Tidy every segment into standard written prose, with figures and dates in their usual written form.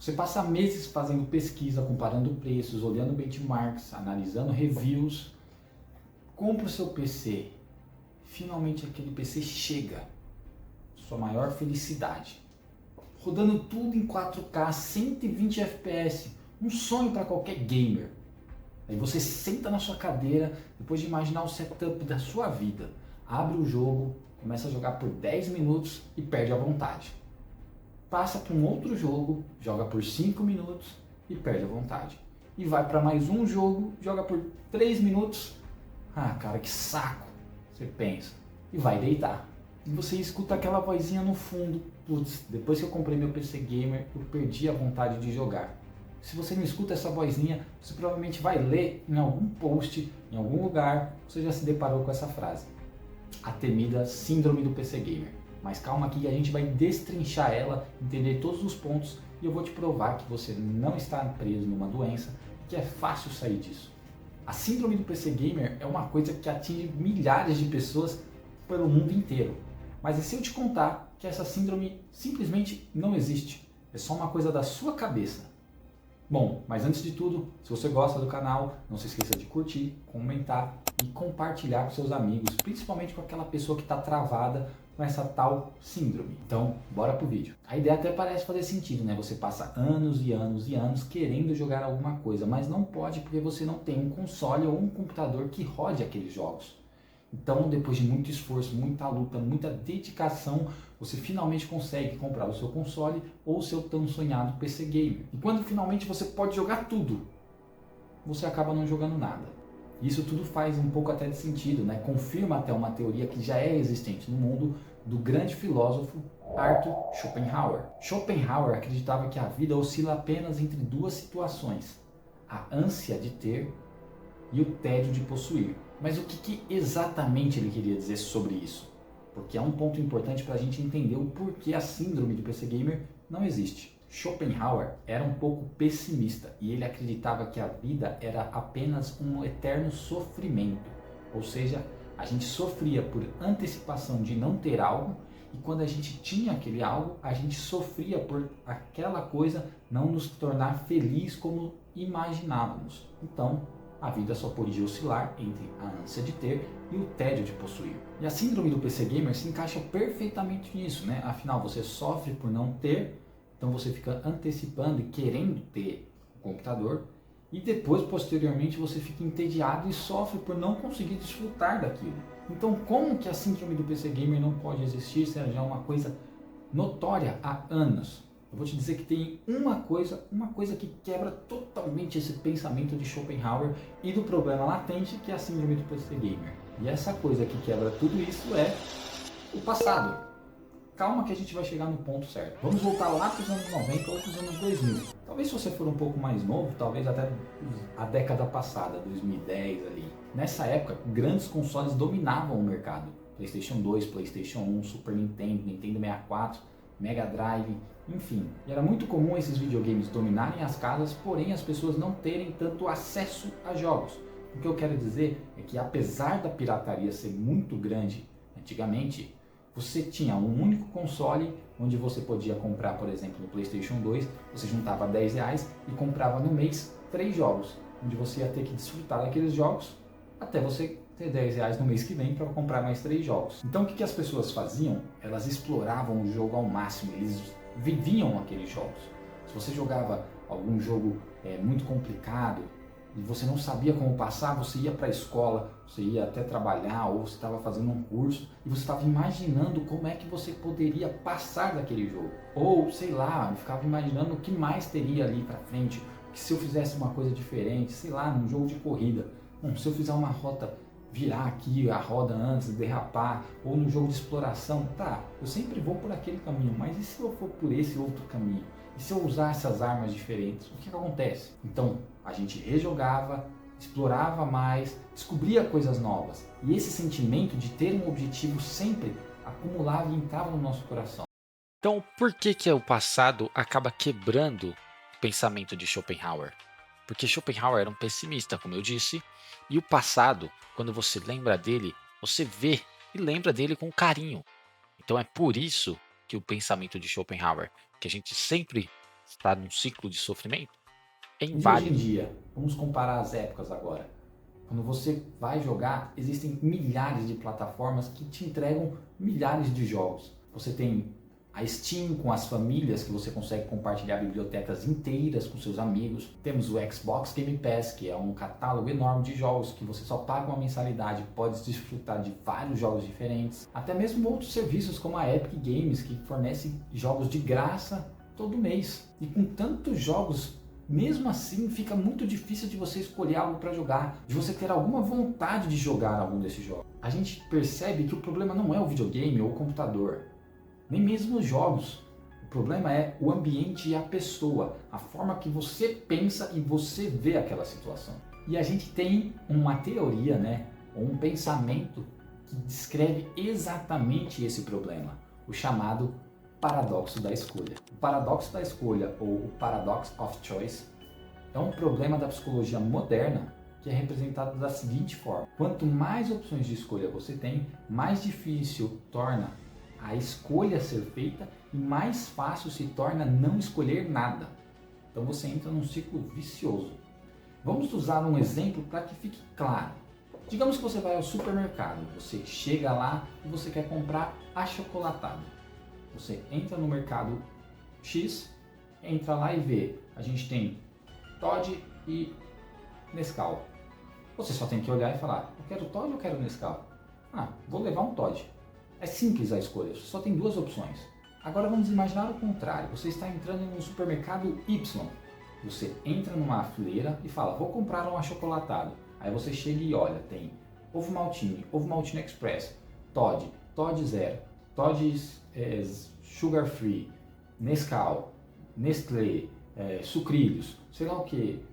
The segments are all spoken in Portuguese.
Você passa meses fazendo pesquisa, comparando preços, olhando benchmarks, analisando reviews, compra o seu PC, finalmente aquele PC chega, sua maior felicidade, rodando tudo em 4K, 120 FPS, um sonho para qualquer gamer. Aí você senta na sua cadeira, depois de imaginar o setup da sua vida, abre o jogo, começa a jogar por 10 minutos e perde a vontade. Passa para um outro jogo, joga por 5 minutos e perde a vontade. E vai para mais um jogo, joga por 3 minutos. Ah, cara, que saco! Você pensa. E vai deitar. E você escuta aquela vozinha no fundo. Putz, depois que eu comprei meu PC Gamer, eu perdi a vontade de jogar. Se você não escuta essa vozinha, você provavelmente vai ler em algum post, em algum lugar, você já se deparou com essa frase. A temida síndrome do PC Gamer. Mas calma que a gente vai destrinchar ela, entender todos os pontos e eu vou te provar que você não está preso numa doença e que é fácil sair disso. A síndrome do PC Gamer é uma coisa que atinge milhares de pessoas pelo mundo inteiro. Mas e se eu te contar que essa síndrome simplesmente não existe? É só uma coisa da sua cabeça. Bom, mas antes de tudo, se você gosta do canal, não se esqueça de curtir, comentar e compartilhar com seus amigos, principalmente com aquela pessoa que está travada com essa tal síndrome. Então, bora pro vídeo. A ideia até parece fazer sentido, né? Você passa anos e anos e anos querendo jogar alguma coisa, mas não pode porque você não tem um console ou um computador que rode aqueles jogos. Então, depois de muito esforço, muita luta, muita dedicação, você finalmente consegue comprar o seu console ou o seu tão sonhado PC Gamer. E quando finalmente você pode jogar tudo, você acaba não jogando nada. Isso tudo faz um pouco até de sentido, né? Confirma até uma teoria que já é existente no mundo do grande filósofo Arthur Schopenhauer. Schopenhauer acreditava que a vida oscila apenas entre duas situações: a ânsia de ter e o tédio de possuir. Mas o que exatamente ele queria dizer sobre isso? Porque é um ponto importante para a gente entender o porquê a síndrome do PC Gamer não existe. Schopenhauer era um pouco pessimista e ele acreditava que a vida era apenas um eterno sofrimento. Ou seja, a gente sofria por antecipação de não ter algo e quando a gente tinha aquele algo, a gente sofria por aquela coisa não nos tornar feliz como imaginávamos. Então, a vida só podia oscilar entre a ânsia de ter e o tédio de possuir. E a síndrome do PC Gamer se encaixa perfeitamente nisso, né? Afinal, você sofre por não ter, então você fica antecipando e querendo ter o computador, e depois, posteriormente, você fica entediado e sofre por não conseguir desfrutar daquilo. Então, como que a síndrome do PC Gamer não pode existir se ela já é uma coisa notória há anos? Eu vou te dizer que tem uma coisa que quebra totalmente esse pensamento de Schopenhauer e do problema latente que é a síndrome do PC Gamer. E essa coisa que quebra tudo isso é o passado. Calma que a gente vai chegar no ponto certo. Vamos voltar lá para os anos 90 ou para os anos 2000. Talvez se você for um pouco mais novo, talvez até a década passada, 2010 ali. Nessa época, grandes consoles dominavam o mercado. PlayStation 2, PlayStation 1, Super Nintendo, Nintendo 64, Mega Drive, enfim. E era muito comum esses videogames dominarem as casas, porém as pessoas não terem tanto acesso a jogos. O que eu quero dizer é que apesar da pirataria ser muito grande antigamente, você tinha um único console onde você podia comprar, por exemplo, no PlayStation 2, você juntava R$ 10 e comprava no mês 3 jogos, onde você ia ter que desfrutar daqueles jogos até você ter R$ 10 no mês que vem para comprar mais 3 jogos. Então o que as pessoas faziam? Elas exploravam o jogo ao máximo, eles viviam aqueles jogos. Se você jogava algum jogo muito complicado e você não sabia como passar, você ia para a escola, você ia até trabalhar ou você estava fazendo um curso e você estava imaginando como é que você poderia passar daquele jogo. Ou, sei lá, ficava imaginando o que mais teria ali para frente, que se eu fizesse uma coisa diferente, sei lá, num jogo de corrida. Bom, se eu fizer uma rota, virar aqui a roda antes, derrapar, ou no jogo de exploração, tá, eu sempre vou por aquele caminho, mas e se eu for por esse outro caminho? E se eu usar essas armas diferentes? O que acontece? Então, a gente rejogava, explorava mais, descobria coisas novas. E esse sentimento de ter um objetivo sempre acumulava e entrava no nosso coração. Então, por que que o passado acaba quebrando o pensamento de Schopenhauer? Porque Schopenhauer era um pessimista, como eu disse, e o passado, quando você lembra dele, você vê e lembra dele com carinho. Então é por isso que o pensamento de Schopenhauer, que a gente sempre está num ciclo de sofrimento, é E hoje em inválido. dia, vamos comparar as épocas agora. Quando você vai jogar, existem milhares de plataformas que te entregam milhares de jogos. Você tem a Steam com as famílias, que você consegue compartilhar bibliotecas inteiras com seus amigos. Temos o Xbox Game Pass, que é um catálogo enorme de jogos que você só paga uma mensalidade, pode desfrutar de vários jogos diferentes. Até mesmo outros serviços como a Epic Games, que fornece jogos de graça todo mês. E com tantos jogos, mesmo assim, fica muito difícil de você escolher algo para jogar, de você ter alguma vontade de jogar algum desses jogos. A gente percebe que o problema não é o videogame ou o computador, nem mesmo os jogos. O problema é o ambiente e a pessoa, a forma que você pensa e você vê aquela situação. E a gente tem uma teoria, ou um pensamento que descreve exatamente esse problema, o chamado paradoxo da escolha. O paradoxo da escolha, ou o paradox of choice, é um problema da psicologia moderna que é representado da seguinte forma: quanto mais opções de escolha você tem, mais difícil torna a escolha ser feita e mais fácil se torna não escolher nada. Então você entra num ciclo vicioso. Vamos usar um exemplo para que fique claro. Digamos que você vai ao supermercado, você chega lá e você quer comprar achocolatado. Você entra no mercado X, entra lá e vê, a gente tem Toddy e Nescau. Você só tem que olhar e falar, eu quero Toddy ou eu quero Nescau? Vou levar um Toddy. É simples a escolha, só tem duas opções. Agora vamos imaginar o contrário. Você está entrando em um supermercado Y. Você entra numa fileira e fala, vou comprar um achocolatado. Aí você chega e olha, tem ovo maltine express, Toddy, Toddy zero, Toddy sugar free, Nescau, Nestlé, sucrilhos, sei lá o que.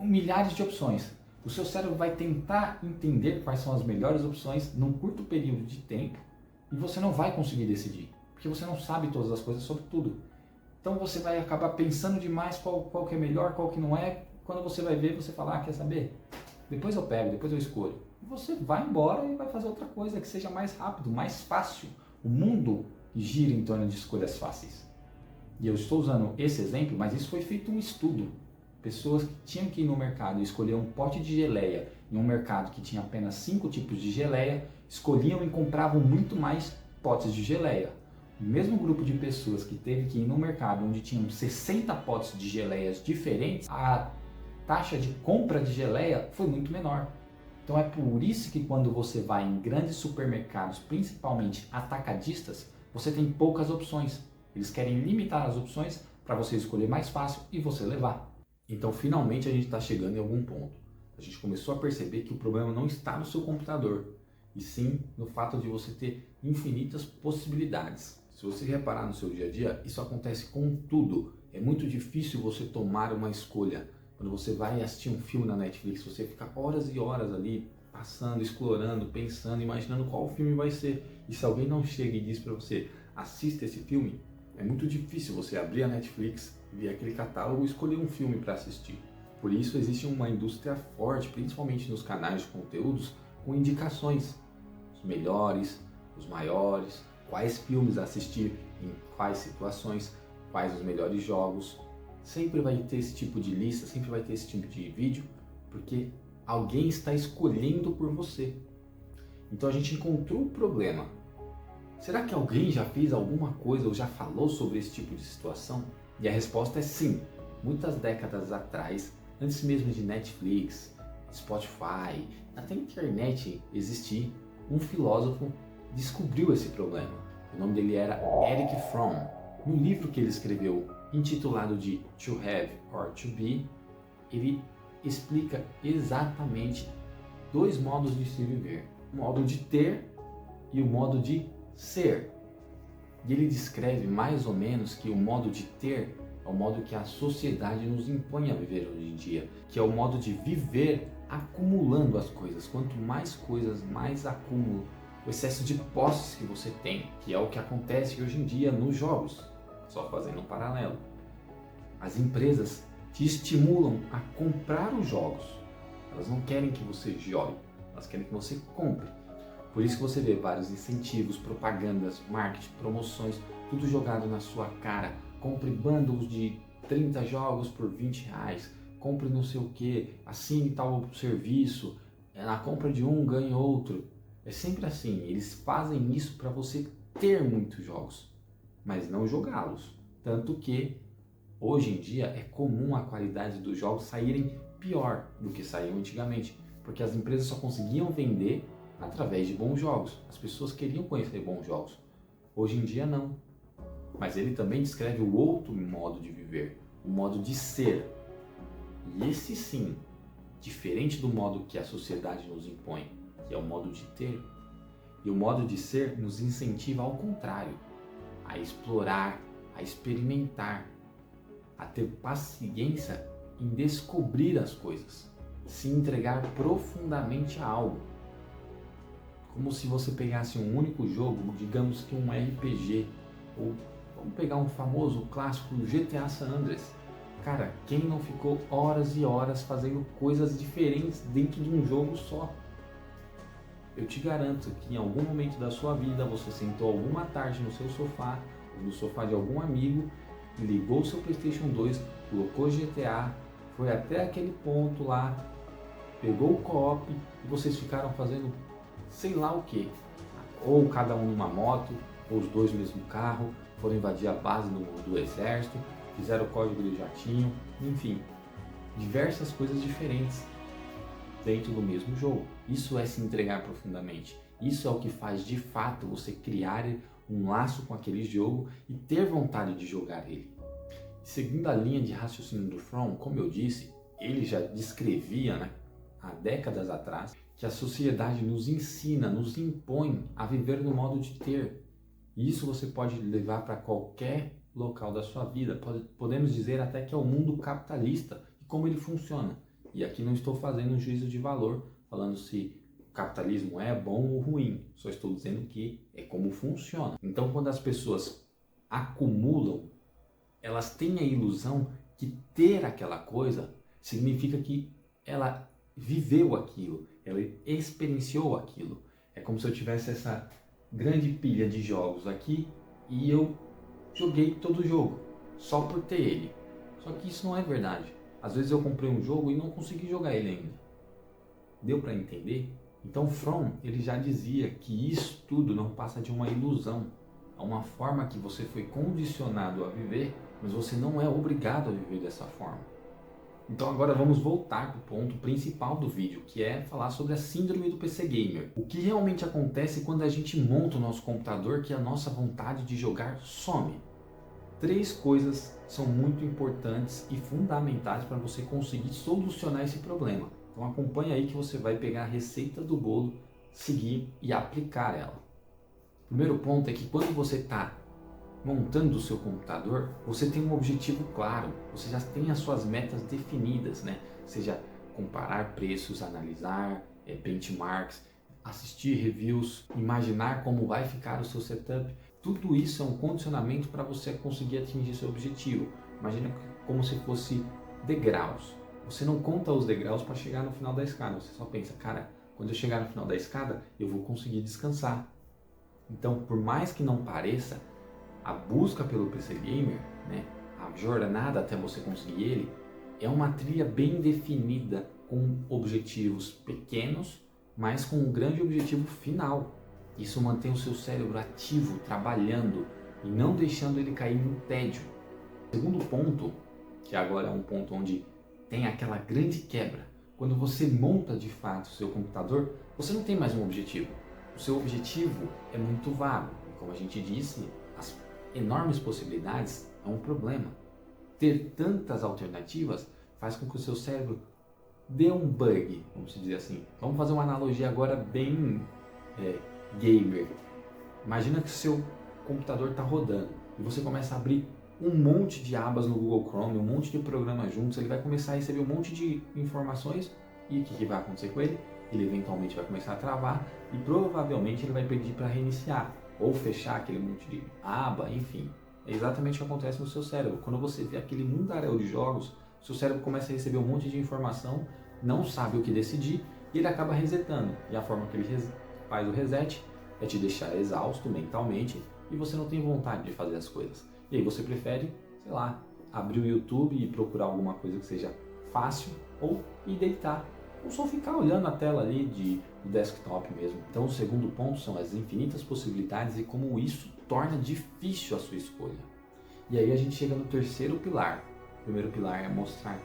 Milhares de opções. O seu cérebro vai tentar entender quais são as melhores opções num curto período de tempo e você não vai conseguir decidir, porque você não sabe todas as coisas sobre tudo. Então você vai acabar pensando demais qual que é melhor, qual que não é. Quando você vai ver, você fala, quer saber? Depois eu pego, depois eu escolho. E você vai embora e vai fazer outra coisa que seja mais rápido, mais fácil. O mundo gira em torno de escolhas fáceis. E eu estou usando esse exemplo, mas isso foi feito um estudo. Pessoas que tinham que ir no mercado e escolher um pote de geleia em um mercado que tinha apenas 5 tipos de geleia, escolhiam e compravam muito mais potes de geleia. O mesmo grupo de pessoas que teve que ir no mercado onde tinham 60 potes de geleias diferentes, a taxa de compra de geleia foi muito menor. Então é por isso que quando você vai em grandes supermercados, principalmente atacadistas, você tem poucas opções. Eles querem limitar as opções para você escolher mais fácil e você levar. Então finalmente a gente está chegando em algum ponto. A gente começou a perceber que o problema não está no seu computador, e sim no fato de você ter infinitas possibilidades. Se você reparar no seu dia a dia, isso acontece com tudo. É muito difícil você tomar uma escolha. Quando você vai assistir um filme na Netflix, você fica horas e horas ali, passando, explorando, pensando, imaginando qual filme vai ser. E se alguém não chega e diz para você, assista esse filme, é muito difícil você abrir a Netflix, ver aquele catálogo e escolher um filme para assistir. Por isso existe uma indústria forte, principalmente nos canais de conteúdos, com indicações. Os melhores, os maiores, quais filmes assistir, em quais situações, quais os melhores jogos. Sempre vai ter esse tipo de lista, sempre vai ter esse tipo de vídeo, porque alguém está escolhendo por você. Então a gente encontrou o problema. Será que alguém já fez alguma coisa ou já falou sobre esse tipo de situação? E a resposta é sim. Muitas décadas atrás, antes mesmo de Netflix, Spotify, até internet existir, um filósofo descobriu esse problema. O nome dele era Erich Fromm. No livro que ele escreveu, intitulado de To Have or To Be, ele explica exatamente dois modos de se viver. O modo de ter e o modo de ser. E ele descreve mais ou menos que o modo de ter é o modo que a sociedade nos impõe a viver hoje em dia, que é o modo de viver acumulando as coisas. Quanto mais coisas, mais acúmulo, o excesso de posses que você tem, que é o que acontece hoje em dia nos jogos. Só fazendo um paralelo. As empresas te estimulam a comprar os jogos. Elas não querem que você jogue, elas querem que você compre. Por isso que você vê vários incentivos, propagandas, marketing, promoções, tudo jogado na sua cara. Compre bundles de 30 jogos por R$20, compre não sei o que, assine tal serviço, na compra de um ganhe outro. É sempre assim, eles fazem isso para você ter muitos jogos, mas não jogá-los. Tanto que hoje em dia é comum a qualidade dos jogos saírem pior do que saíam antigamente, porque as empresas só conseguiam vender através de bons jogos. As pessoas queriam conhecer bons jogos. Hoje em dia não. Mas ele também descreve o outro modo de viver, o modo de ser. E esse sim, diferente do modo que a sociedade nos impõe, que é o modo de ter. E o modo de ser nos incentiva ao contrário, a explorar, a experimentar, a ter paciência em descobrir as coisas, se entregar profundamente a algo. Como se você pegasse um único jogo, digamos que um RPG, ou vamos pegar um famoso clássico GTA San Andreas. Cara, quem não ficou horas e horas fazendo coisas diferentes dentro de um jogo só? Eu te garanto que em algum momento da sua vida você sentou alguma tarde no seu sofá, ou no sofá de algum amigo, ligou o seu PlayStation 2, colocou GTA, foi até aquele ponto lá, pegou o co-op e vocês ficaram fazendo sei lá o que. Ou cada um numa moto, ou os dois no mesmo carro, foram invadir a base do exército, fizeram o código de jatinho, enfim, diversas coisas diferentes dentro do mesmo jogo. Isso é se entregar profundamente. Isso é o que faz de fato você criar um laço com aquele jogo e ter vontade de jogar ele. Seguindo a linha de raciocínio do Fromm, como eu disse, ele já descrevia, né, há décadas atrás, que a sociedade nos ensina, nos impõe a viver no modo de ter. E isso você pode levar para qualquer local da sua vida. Podemos dizer até que é o mundo capitalista e como ele funciona. E aqui não estou fazendo um juízo de valor, falando se o capitalismo é bom ou ruim. Só estou dizendo que é como funciona. Então, quando as pessoas acumulam, elas têm a ilusão que ter aquela coisa significa que ela viveu aquilo, ela experienciou aquilo. É como se eu tivesse essa grande pilha de jogos aqui e eu joguei todo o jogo, só por ter ele. Só que isso não é verdade. Às vezes eu comprei um jogo e não consegui jogar ele ainda. Deu para entender? Então Fromm, ele já dizia que isso tudo não passa de uma ilusão. É uma forma que você foi condicionado a viver, mas você não é obrigado a viver dessa forma. Então agora vamos voltar para o ponto principal do vídeo, que é falar sobre a síndrome do PC Gamer. O que realmente acontece quando a gente monta o nosso computador que a nossa vontade de jogar some. 3 coisas são muito importantes e fundamentais para você conseguir solucionar esse problema. Então acompanha aí que você vai pegar a receita do bolo, seguir e aplicar ela. O primeiro ponto é que quando você está montando o seu computador, você tem um objetivo claro, você já tem as suas metas definidas, né? Seja comparar preços, analisar benchmarks, assistir reviews, imaginar como vai ficar o seu setup. Tudo isso é um condicionamento para você conseguir atingir seu objetivo. Imagina como se fosse degraus. Você não conta os degraus para chegar no final da escada, você só pensa, cara, quando eu chegar no final da escada, eu vou conseguir descansar. Então, por mais que não pareça, a busca pelo PC Gamer, né, a jornada até você conseguir ele, é uma trilha bem definida, com objetivos pequenos, mas com um grande objetivo final. Isso mantém o seu cérebro ativo, trabalhando e não deixando ele cair no tédio. O segundo ponto, que agora é um ponto onde tem aquela grande quebra, quando você monta de fato o seu computador, você não tem mais um objetivo. O seu objetivo é muito vago. E como a gente disse, as enormes possibilidades é um problema. Ter tantas alternativas faz com que o seu cérebro dê um bug, vamos dizer assim. Vamos fazer uma analogia agora bem gamer. Imagina que o seu computador está rodando e você começa a abrir um monte de abas no Google Chrome, um monte de programas juntos, ele vai começar a receber um monte de informações e o que vai acontecer com ele? Ele eventualmente vai começar a travar e provavelmente ele vai pedir para reiniciar ou fechar aquele monte de aba, enfim. É exatamente o que acontece no seu cérebro. Quando você vê aquele mundaréu de jogos, seu cérebro começa a receber um monte de informação, não sabe o que decidir e ele acaba resetando. E a forma que ele faz o reset é te deixar exausto mentalmente e você não tem vontade de fazer as coisas. E aí você prefere, sei lá, abrir o YouTube e procurar alguma coisa que seja fácil ou ir deitar. Ou só ficar olhando a tela ali do desktop mesmo. Então o segundo ponto são as infinitas possibilidades e como isso torna difícil a sua escolha. E aí a gente chega no terceiro pilar. O primeiro pilar é mostrar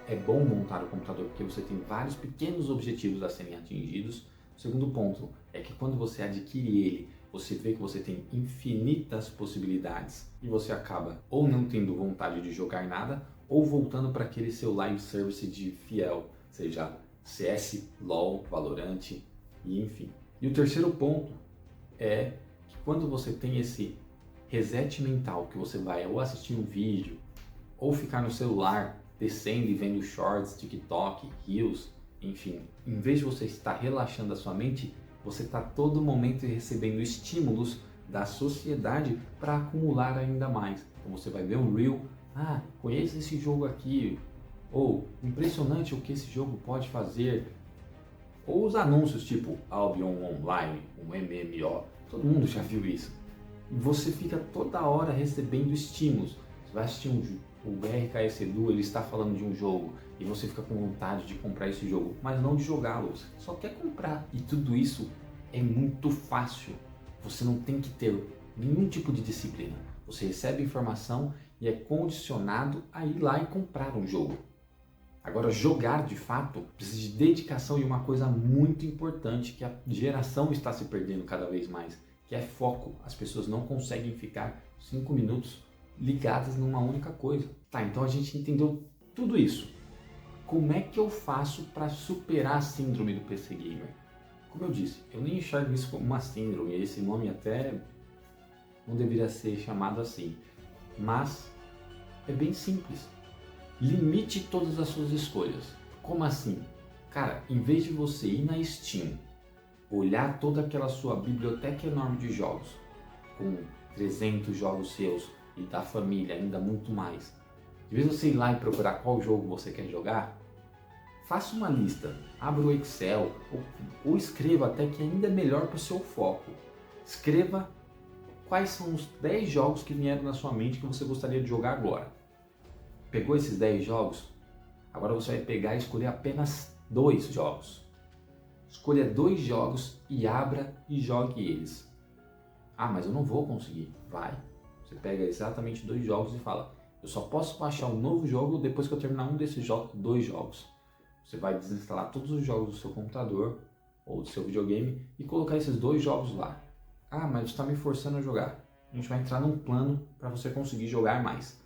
é bom montar o computador porque você tem vários pequenos objetivos a serem atingidos. O segundo ponto é que quando você adquire ele, você vê que você tem infinitas possibilidades e você acaba ou não tendo vontade de jogar nada ou voltando para aquele seu live service de fiel, seja CS, LoL, Valorant e enfim. E o terceiro ponto é que quando você tem esse reset mental, que você vai ou assistir um vídeo ou ficar no celular descendo e vendo shorts, TikTok, Reels, enfim, em vez de você estar relaxando a sua mente, você está todo momento recebendo estímulos da sociedade para acumular ainda mais. Então você vai ver um Reel, conheça esse jogo aqui, ou impressionante o que esse jogo pode fazer, ou os anúncios tipo Albion Online, um MMO, todo mundo já viu isso. E você fica toda hora recebendo estímulos. Você vai assistir o BRKS Edu, ele está falando de um jogo e você fica com vontade de comprar esse jogo, mas não de jogá-lo, você só quer comprar. E tudo isso é muito fácil. Você não tem que ter nenhum tipo de disciplina. Você recebe informação e é condicionado a ir lá e comprar um jogo. Agora, jogar de fato precisa de dedicação e uma coisa muito importante que a geração está se perdendo cada vez mais, que é foco. As pessoas não conseguem ficar 5 minutos ligadas numa única coisa. Tá, então a gente entendeu tudo isso. Como é que eu faço para superar a síndrome do PC Gamer? Como eu disse, eu nem enxergo isso como uma síndrome, esse nome até não deveria ser chamado assim, mas é bem simples. Limite todas as suas escolhas. Como assim? Cara, em vez de você ir na Steam, olhar toda aquela sua biblioteca enorme de jogos, com 300 jogos seus e da família, ainda muito mais, em vez de você ir lá e procurar qual jogo você quer jogar, faça uma lista, abra o Excel ou escreva até que ainda é melhor para o seu foco. Escreva quais são os 10 jogos que vieram na sua mente que você gostaria de jogar agora. Pegou esses 10 jogos? Agora você vai pegar e escolher apenas 2 jogos. Escolha 2 jogos e abra e jogue eles. Mas eu não vou conseguir. Vai. Você pega exatamente 2 jogos e fala: eu só posso baixar um novo jogo depois que eu terminar um desses 2 jogos. Você vai desinstalar todos os jogos do seu computador ou do seu videogame e colocar esses 2 jogos lá. Mas você está me forçando a jogar. A gente vai entrar num plano para você conseguir jogar mais.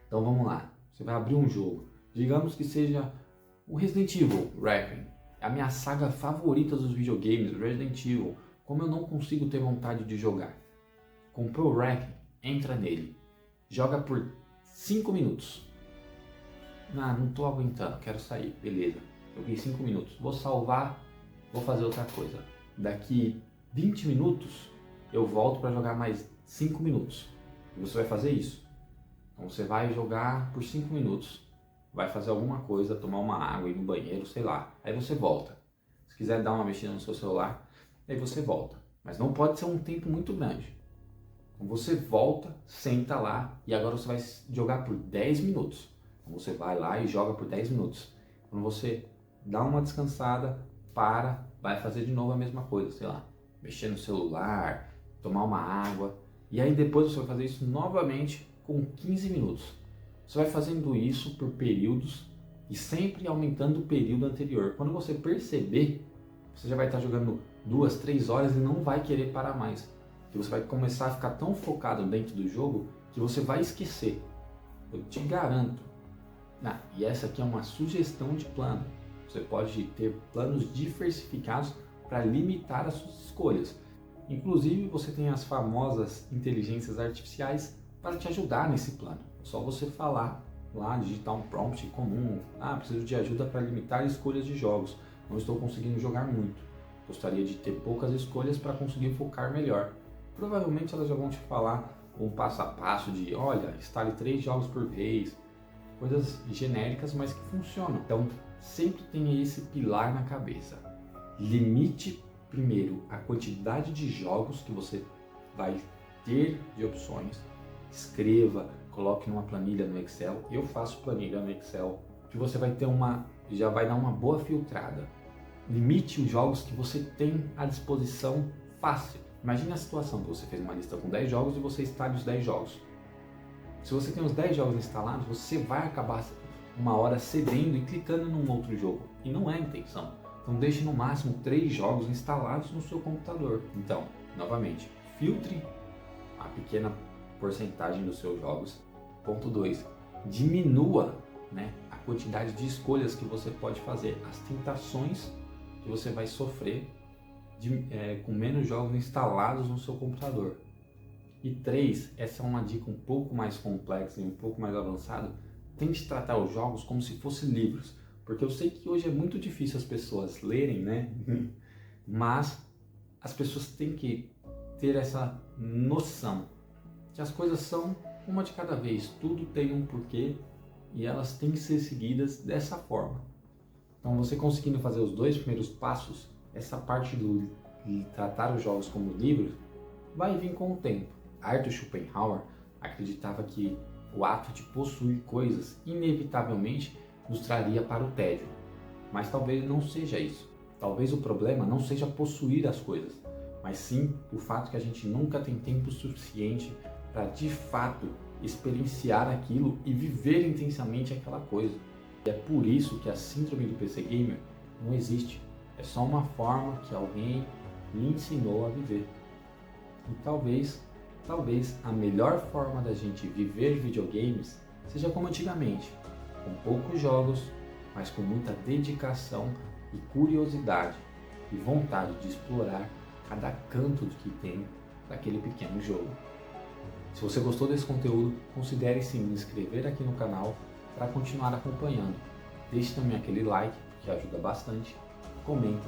Então vamos lá. Você vai abrir um jogo. Digamos que seja o Resident Evil Requiem. É a minha saga favorita dos videogames, Resident Evil. Como eu não consigo ter vontade de jogar. Comprou o Requiem, entra nele. Joga por 5 minutos. Não tô aguentando, quero sair. Beleza, joguei 5 minutos. Vou salvar, vou fazer outra coisa. Daqui 20 minutos eu volto para jogar mais 5 minutos. E você vai fazer isso. Então você vai jogar por 5 minutos. Vai fazer alguma coisa, tomar uma água, ir no banheiro, sei lá. Aí você volta. Se quiser dar uma mexida no seu celular, aí você volta. Mas não pode ser um tempo muito grande. Então você volta, senta lá e agora você vai jogar por 10 minutos. Então você vai lá e joga por 10 minutos. Quando você dá uma descansada, vai fazer de novo a mesma coisa, sei lá. Mexer no celular, tomar uma água. E aí depois você vai fazer isso novamente com 15 minutos. Você vai fazendo isso por períodos e sempre aumentando o período anterior. Quando você perceber, você já vai estar jogando 2, 3 horas e não vai querer parar mais. Porque você vai começar a ficar tão focado dentro do jogo que você vai esquecer. Eu te garanto. E essa aqui é uma sugestão de plano. Você pode ter planos diversificados para limitar as suas escolhas. Inclusive, você tem as famosas inteligências artificiais para te ajudar nesse plano. É só você falar lá, digitar um prompt comum. Preciso de ajuda para limitar escolhas de jogos. Não estou conseguindo jogar muito. Gostaria de ter poucas escolhas para conseguir focar melhor. Provavelmente elas já vão te falar um passo a passo de, olha, instale 3 jogos por vez. Coisas genéricas, mas que funcionam. Então, sempre tenha esse pilar na cabeça. Limite primeiro a quantidade de jogos que você vai ter de opções. Escreva, coloque numa planilha no Excel. Eu faço planilha no Excel, que você vai ter já vai dar uma boa filtrada. Limite os jogos que você tem à disposição fácil. Imagine a situação que você fez uma lista com 10 jogos e você instala os 10 jogos. Se você tem os 10 jogos instalados, você vai acabar uma hora cedendo e clicando num outro jogo. E não é a intenção. Então deixe no máximo 3 jogos instalados no seu computador. Então, novamente, filtre a pequena porcentagem dos seus jogos. Ponto 2. Diminua, a quantidade de escolhas que você pode fazer, as tentações que você vai sofrer com menos jogos instalados no seu computador. E 3, essa é uma dica um pouco mais complexa e um pouco mais avançada. Tente tratar os jogos como se fossem livros, porque eu sei que hoje é muito difícil as pessoas lerem, mas as pessoas têm que ter essa noção que as coisas são uma de cada vez, tudo tem um porquê e elas têm que ser seguidas dessa forma. Então você conseguindo fazer os 2 primeiros passos, essa parte de tratar os jogos como livros vai vir com o tempo. Arthur Schopenhauer acreditava que o ato de possuir coisas inevitavelmente nos traria para o tédio, mas talvez não seja isso. Talvez o problema não seja possuir as coisas, mas sim o fato que a gente nunca tem tempo suficiente para de fato experienciar aquilo e viver intensamente aquela coisa. E é por isso que a síndrome do PC Gamer não existe. É só uma forma que alguém lhe ensinou a viver. E talvez a melhor forma da gente viver videogames seja como antigamente, com poucos jogos, mas com muita dedicação e curiosidade e vontade de explorar cada canto que tem daquele pequeno jogo. Se você gostou desse conteúdo, considere se inscrever aqui no canal para continuar acompanhando. Deixe também aquele like, que ajuda bastante, comenta,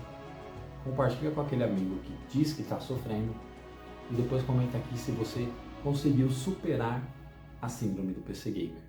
compartilha com aquele amigo que diz que está sofrendo e depois comenta aqui se você conseguiu superar a síndrome do PC Gamer.